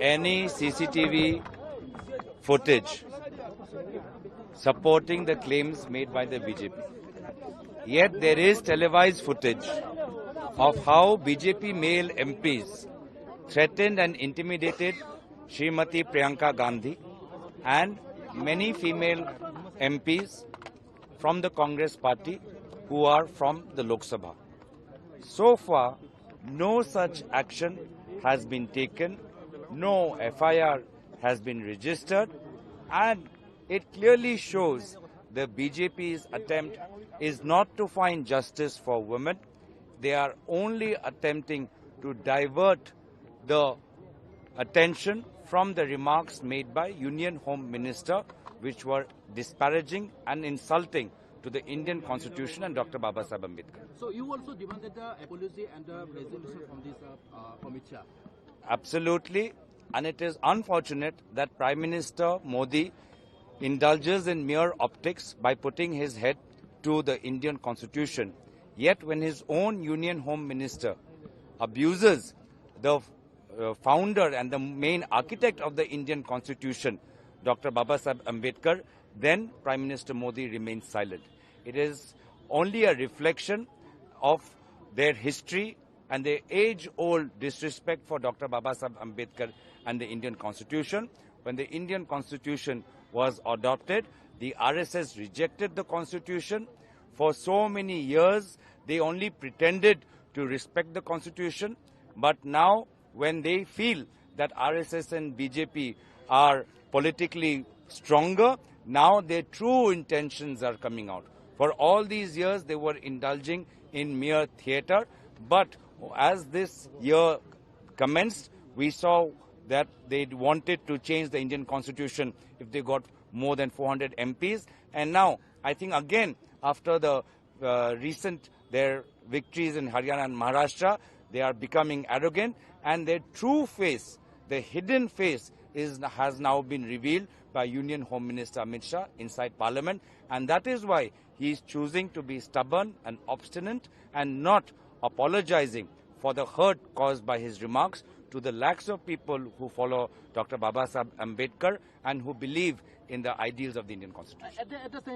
any CCTV footage supporting the claims made by the BJP. Yet there is televised footage of how BJP male MPs threatened and intimidated Srimati Priyanka Gandhi and many female MPs from the Congress party who are from the Lok Sabha. So far, no such action has been taken, no FIR has been registered, and it clearly shows the BJP's attempt is not to find justice for women. They are only attempting to divert the attention from the remarks made by Union Home Minister, which were disparaging and insulting to the Indian Constitution and Dr. Babasaheb Ambedkar. So you also demanded the apology and the resolution from this Amit Shah? Absolutely, and it is unfortunate that Prime Minister Modi indulges in mere optics by putting his head to the Indian Constitution. Yet when his own Union Home Minister abuses the founder and the main architect of the Indian Constitution, Dr. Babasaheb Ambedkar, then Prime Minister Modi remains silent. It is only a reflection of their history and their age-old disrespect for Dr. Babasaheb Ambedkar and the Indian Constitution. When the Indian Constitution was adopted, the RSS rejected the Constitution. For so many years, they only pretended to respect the Constitution. But now, when they feel that RSS and BJP are politically stronger, now their true intentions are coming out. For all these years, they were indulging in mere theatre. But as this year commenced, we saw that they wanted to change the Indian Constitution if they got more than 400 MPs. And now, I think again, after the their victories in Haryana and Maharashtra, they are becoming arrogant, and their true face, the hidden face, has now been revealed by Union Home Minister Amit Shah inside Parliament, and that is why he is choosing to be stubborn and obstinate and not apologizing for the hurt caused by his remarks to the lakhs of people who follow Dr. Babasaheb Ambedkar and who believe in the ideals of the Indian Constitution.